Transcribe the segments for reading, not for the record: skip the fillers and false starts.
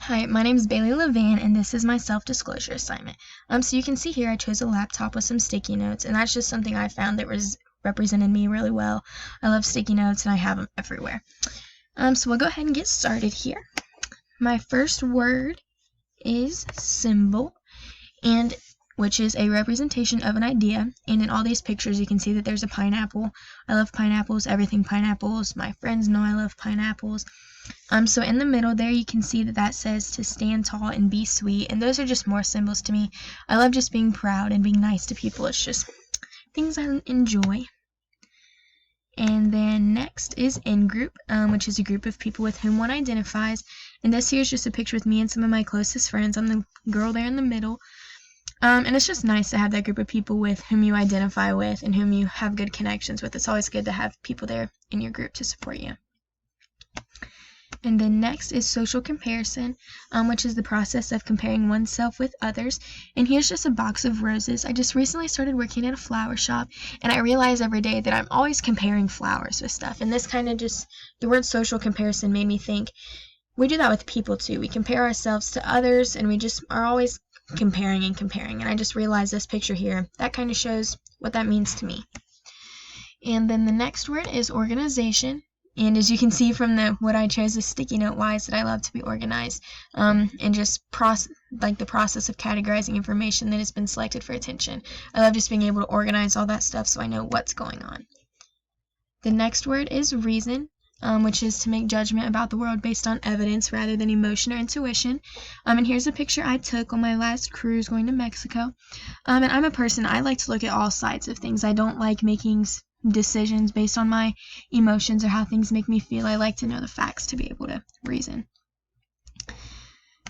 Hi, my name is Baylie LeVan, and this is my self-disclosure assignment. So you can see here I chose a laptop with some sticky notes, and that's just something I found that represented me really well. I love sticky notes, and I have them everywhere. So we'll go ahead and get started here. My first word is symbol, and which is a representation of an idea. And in all these pictures, you can see that there's a pineapple. I love pineapples, everything pineapples. My friends know I love pineapples. So in the middle there, you can see that that says to stand tall and be sweet. And those are just more symbols to me. I love just being proud and being nice to people. It's just things I enjoy. And then next is in-group, which is a group of people with whom one identifies. And this here is just a picture with me and some of my closest friends. I'm the girl there in the middle. And it's just nice to have that group of people with whom you identify with and whom you have good connections with. It's always good to have people there in your group to support you. And then next is social comparison, which is the process of comparing oneself with others. And here's just a box of roses. I just recently started working at a flower shop, and I realize every day that I'm always comparing flowers with stuff. And this kind of just, the word social comparison made me think, we do that with people too. We compare ourselves to others, and we just are always comparing. And I just realized this picture here, that kind of shows what that means to me. And then the next word is organization. And as you can see from what I chose as sticky note wise, that I love to be organized, and just the process of categorizing information that has been selected for attention. I love just being able to organize all that stuff so I know what's going on. The next word is reason, which is to make judgment about the world based on evidence rather than emotion or intuition. And here's a picture I took on my last cruise going to Mexico. And I'm a person, I like to look at all sides of things. I don't like making decisions based on my emotions or how things make me feel. I like to know the facts to be able to reason.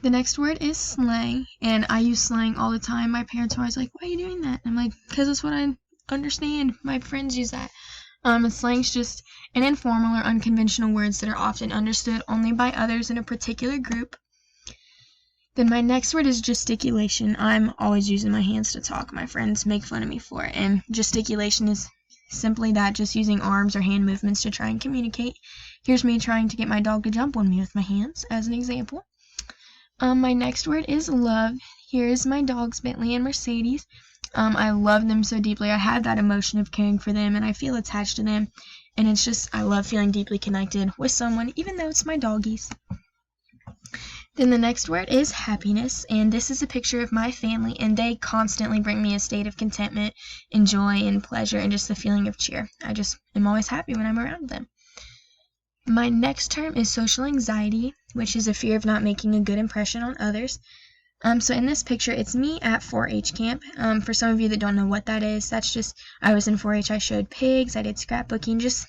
The next word is slang, and I use slang all the time. My parents are always like, why are you doing that? And I'm like, because it's what I understand. My friends use that. Slang's just an informal or unconventional words that are often understood only by others in a particular group. Then my next word is gesticulation. I'm always using my hands to talk. My friends make fun of me for it. And gesticulation is simply that, just using arms or hand movements to try and communicate. Here's me trying to get my dog to jump on me with my hands, as an example. My next word is love. Here's my dogs, Bentley and Mercedes. I love them so deeply. I have that emotion of caring for them, and I feel attached to them. And it's just, I love feeling deeply connected with someone, even though it's my doggies. Then the next word is happiness, and this is a picture of my family, and they constantly bring me a state of contentment and joy and pleasure and just the feeling of cheer. I just am always happy when I'm around them. My next term is social anxiety, which is a fear of not making a good impression on others. So in this picture, it's me at 4-H camp. For some of you that don't know what that is, that's just, I was in 4-H, I showed pigs, I did scrapbooking, just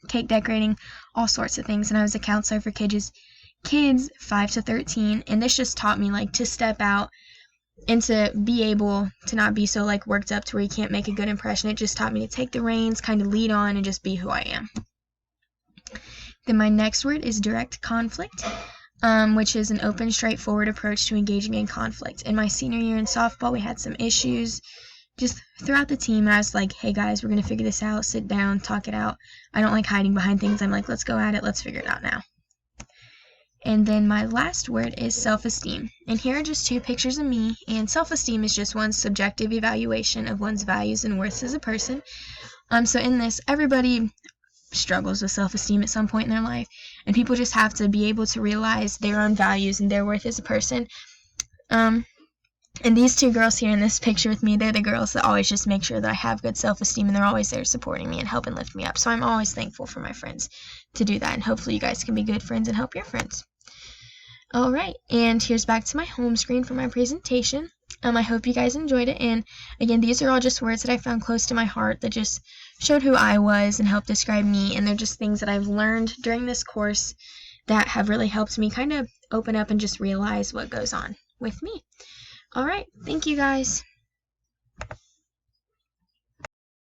cake decorating, all sorts of things, and I was a counselor for kids 5 to 13, and this just taught me to step out and to be able to not be so worked up to where you can't make a good impression. It just taught me to take the reins, kind of lead on, and just be who I am. Then my next word is direct conflict, which is an open, straightforward approach to engaging in conflict. In my senior year in softball, we had some issues just throughout the team, and I was like, hey guys, we're going to figure this out, sit down, talk it out. I don't like hiding behind things. I'm like, let's go at it, let's figure it out now. And then my last word is self-esteem. And here are just two pictures of me, and self-esteem is just one's subjective evaluation of one's values and worth as a person. So in this, everybody struggles with self-esteem at some point in their life, and people just have to be able to realize their own values and their worth as a person. And these two girls here in this picture with me, they're the girls that always just make sure that I have good self-esteem, and they're always there supporting me and helping lift me up. So I'm always thankful for my friends to do that, and hopefully you guys can be good friends and help your friends. Alright, and here's back to my home screen for my presentation. I hope you guys enjoyed it, and again, these are all just words that I found close to my heart that just showed who I was and helped describe me, and they're just things that I've learned during this course that have really helped me kind of open up and just realize what goes on with me. Alright, thank you guys.